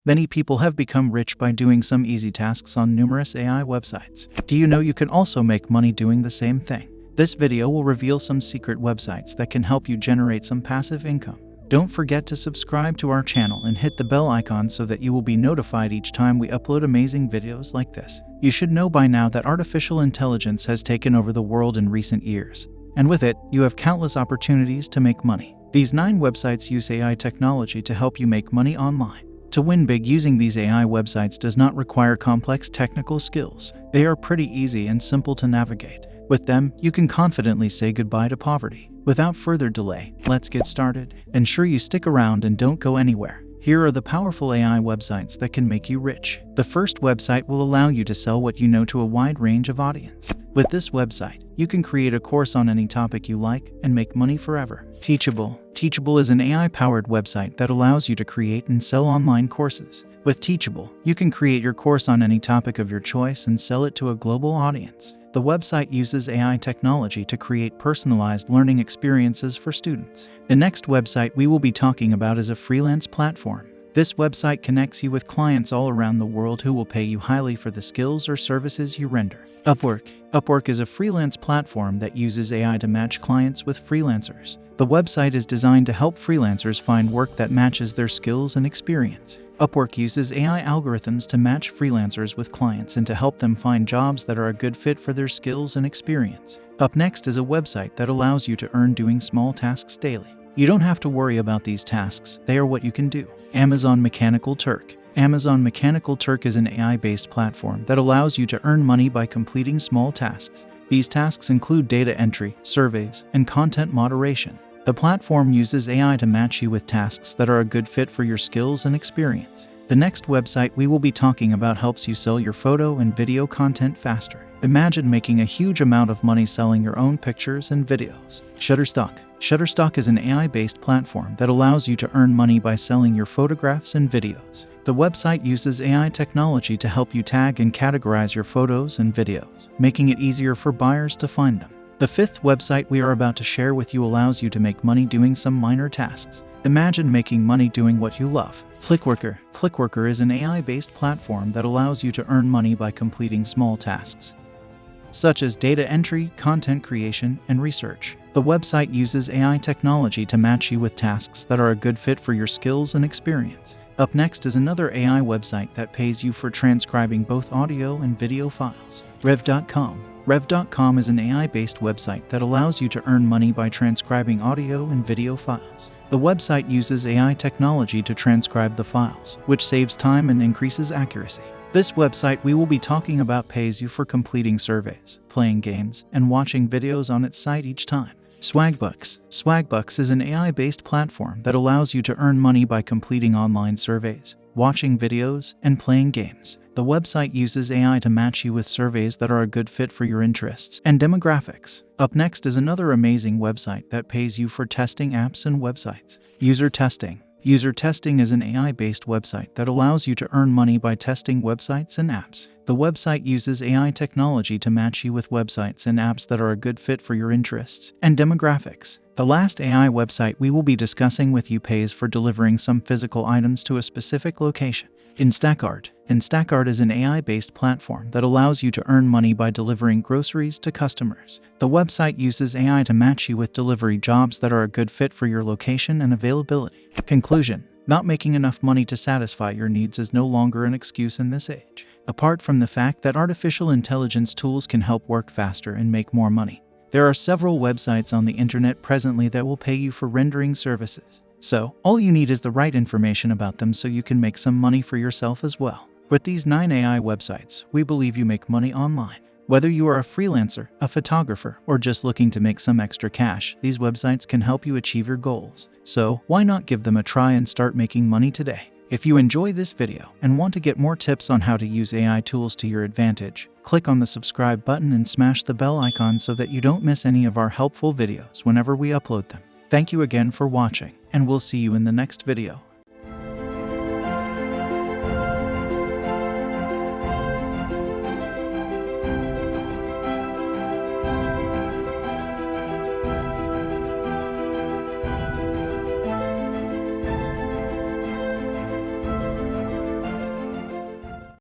Many people have become rich by doing some easy tasks on numerous AI websites. Do you know you can also make money doing the same thing? This video will reveal some secret websites that can help you generate some passive income. Don't forget to subscribe to our channel and hit the bell icon so that you will be notified each time we upload amazing videos like this. You should know by now that artificial intelligence has taken over the world in recent years. And with it, you have countless opportunities to make money. These 9 websites use AI technology to help you make money online. To win big using these AI websites does not require complex technical skills. They are pretty easy and simple to navigate. With them, you can confidently say goodbye to poverty. Without further delay, let's get started. Ensure you stick around and don't go anywhere. Here are the powerful AI websites that can make you rich. The first website will allow you to sell what you know to a wide range of audience. With this website, you can create a course on any topic you like and make money forever. Teachable. Teachable is an AI-powered website that allows you to create and sell online courses. With Teachable, you can create your course on any topic of your choice and sell it to a global audience. The website uses AI technology to create personalized learning experiences for students. The next website we will be talking about is a freelance platform. This website connects you with clients all around the world who will pay you highly for the skills or services you render. Upwork. Upwork is a freelance platform that uses AI to match clients with freelancers. The website is designed to help freelancers find work that matches their skills and experience. Upwork uses AI algorithms to match freelancers with clients and to help them find jobs that are a good fit for their skills and experience. Up next is a website that allows you to earn doing small tasks daily. You don't have to worry about these tasks, they are what you can do. Amazon Mechanical Turk. Amazon Mechanical Turk is an AI-based platform that allows you to earn money by completing small tasks. These tasks include data entry, surveys, and content moderation. The platform uses AI to match you with tasks that are a good fit for your skills and experience. The next website we will be talking about helps you sell your photo and video content faster. Imagine making a huge amount of money selling your own pictures and videos. Shutterstock. Shutterstock is an AI-based platform that allows you to earn money by selling your photographs and videos. The website uses AI technology to help you tag and categorize your photos and videos, making it easier for buyers to find them. The fifth website we are about to share with you allows you to make money doing some minor tasks. Imagine making money doing what you love. Clickworker. Clickworker is an AI-based platform that allows you to earn money by completing small tasks, such as data entry, content creation, and research. The website uses AI technology to match you with tasks that are a good fit for your skills and experience. Up next is another AI website that pays you for transcribing both audio and video files. Rev.com. Rev.com is an AI-based website that allows you to earn money by transcribing audio and video files. The website uses AI technology to transcribe the files, which saves time and increases accuracy. This website we will be talking about pays you for completing surveys, playing games, and watching videos on its site each time. Swagbucks. Swagbucks is an AI-based platform that allows you to earn money by completing online surveys, watching videos, and playing games. The website uses AI to match you with surveys that are a good fit for your interests and demographics. Up next is another amazing website that pays you for testing apps and websites. User Testing. User Testing is an AI-based website that allows you to earn money by testing websites and apps. The website uses AI technology to match you with websites and apps that are a good fit for your interests and demographics. The last AI website we will be discussing with you pays for delivering some physical items to a specific location. Instacart. Instacart is an AI-based platform that allows you to earn money by delivering groceries to customers. The website uses AI to match you with delivery jobs that are a good fit for your location and availability. Conclusion. Not making enough money to satisfy your needs is no longer an excuse in this age. Apart from the fact that artificial intelligence tools can help work faster and make more money, there are several websites on the internet presently that will pay you for rendering services. So, all you need is the right information about them so you can make some money for yourself as well. With these 9 AI websites, we believe you make money online. Whether you are a freelancer, a photographer, or just looking to make some extra cash, these websites can help you achieve your goals. So, why not give them a try and start making money today? If you enjoy this video and want to get more tips on how to use AI tools to your advantage, click on the subscribe button and smash the bell icon so that you don't miss any of our helpful videos whenever we upload them. Thank you again for watching, and we'll see you in the next video.